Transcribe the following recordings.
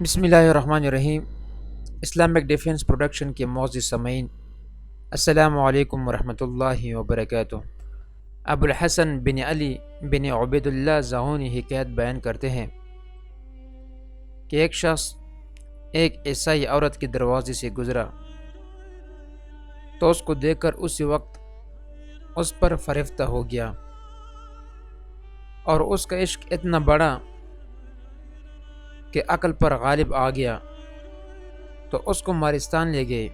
بسم اللہ الرحمن الرحیم۔ اسلامک ڈیفنس پروڈکشن کے معزز سامعین، السلام علیکم ورحمۃ اللہ وبرکاتہ۔ ابو الحسن بن علی بن عبید اللہ زاہونی حکایت بیان کرتے ہیں کہ ایک شخص ایک عیسائی عورت کے دروازے سے گزرا تو اس کو دیکھ کر اسی وقت اس پر فریفتہ ہو گیا اور اس کا عشق اتنا بڑا کہ عقل پر غالب آ گیا، تو اس کو مارستان لے گئے۔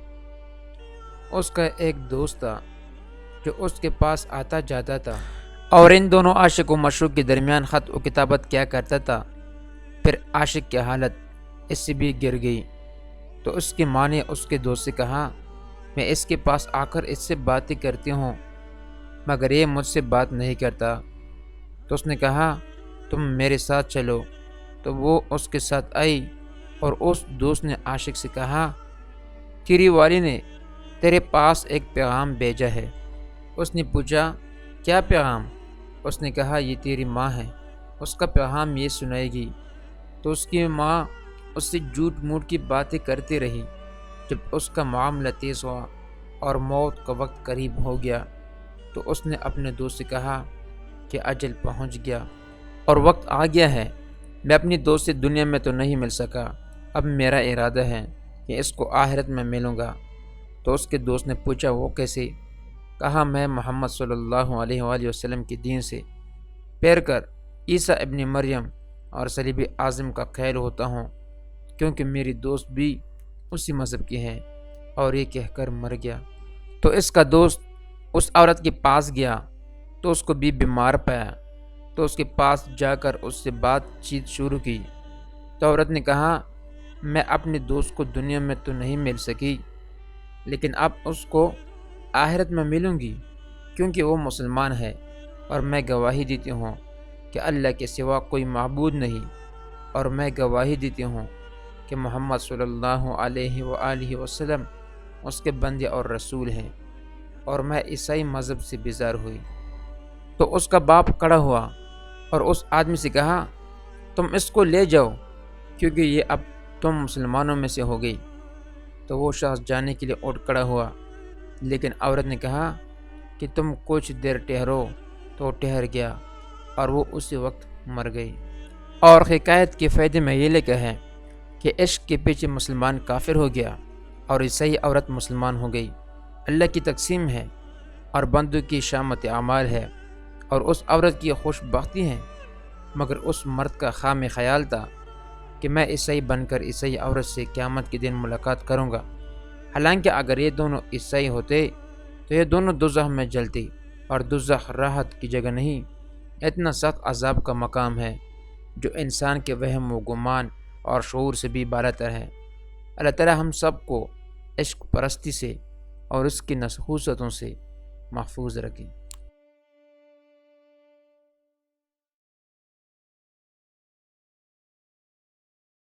اس کا ایک دوست تھا جو اس کے پاس آتا جاتا تھا اور ان دونوں عاشق و مشوق کے درمیان خط و کتابت کیا کرتا تھا۔ پھر عاشق کی حالت اس سے بھی گر گئی تو اس کی ماں نے اس کے دوست سے کہا، میں اس کے پاس آ کر اس سے باتیں کرتی ہوں مگر یہ مجھ سے بات نہیں کرتا۔ تو اس نے کہا، تم میرے ساتھ چلو۔ تو وہ اس کے ساتھ آئی اور اس دوست نے عاشق سے کہا، تیری والی نے تیرے پاس ایک پیغام بھیجا ہے۔ اس نے پوچھا، کیا پیغام؟ اس نے کہا، یہ تیری ماں ہے، اس کا پیغام یہ سنائے گی۔ تو اس کی ماں اس سے جھوٹ موٹ کی باتیں کرتی رہی۔ جب اس کا معاملہ تیز ہوا اور موت کا وقت قریب ہو گیا تو اس نے اپنے دوست سے کہا کہ اجل پہنچ گیا اور وقت آ گیا ہے، میں اپنی دوست سے دنیا میں تو نہیں مل سکا، اب میرا ارادہ ہے کہ اس کو آخرت میں ملوں گا۔ تو اس کے دوست نے پوچھا، وہ کیسے؟ کہا، میں محمد صلی اللہ علیہ وآلہ وسلم کے دین سے پیر کر عیسیٰ ابن مریم اور صلیب اعظم کا قائل ہوتا ہوں، کیونکہ میری دوست بھی اسی مذہب کی ہے۔ اور یہ کہہ کر مر گیا۔ تو اس کا دوست اس عورت کے پاس گیا تو اس کو بھی بیمار پایا، تو اس کے پاس جا کر اس سے بات چیت شروع کی۔ تو عورت نے کہا، میں اپنے دوست کو دنیا میں تو نہیں مل سکی لیکن اب اس کو آخرت میں ملوں گی، کیونکہ وہ مسلمان ہے اور میں گواہی دیتی ہوں کہ اللہ کے سوا کوئی معبود نہیں، اور میں گواہی دیتی ہوں کہ محمد صلی اللہ علیہ وآلہ وسلم اس کے بندے اور رسول ہیں، اور میں عیسائی مذہب سے بیزار ہوئی۔ تو اس کا باپ کھڑا ہوا اور اس آدمی سے کہا، تم اس کو لے جاؤ کیونکہ یہ اب تم مسلمانوں میں سے ہو گئی۔ تو وہ شخص جانے کے لیے اٹھ کھڑا ہوا، لیکن عورت نے کہا کہ تم کچھ دیر ٹھہرو، تو ٹھہر گیا اور وہ اسی وقت مر گئی۔ اور حکایت کے فائدے میں یہ لکھا ہے کہ عشق کے پیچھے مسلمان کافر ہو گیا اور عیسائی عورت مسلمان ہو گئی۔ اللہ کی تقسیم ہے اور بندوں کی شامت اعمال ہے، اور اس عورت کی خوش بختی ہے، مگر اس مرد کا خام خیال تھا کہ میں عیسائی بن کر عیسائی عورت سے قیامت کے دن ملاقات کروں گا۔ حالانکہ اگر یہ دونوں عیسائی ہوتے تو یہ دونوں دوزخ میں جلتے، اور دوزخ راحت کی جگہ نہیں، اتنا سخت عذاب کا مقام ہے جو انسان کے وہم و گمان اور شعور سے بھی بالاتر ہے۔ اللہ تعالی ہم سب کو عشق پرستی سے اور اس کی نحوستوں سے محفوظ رکھے۔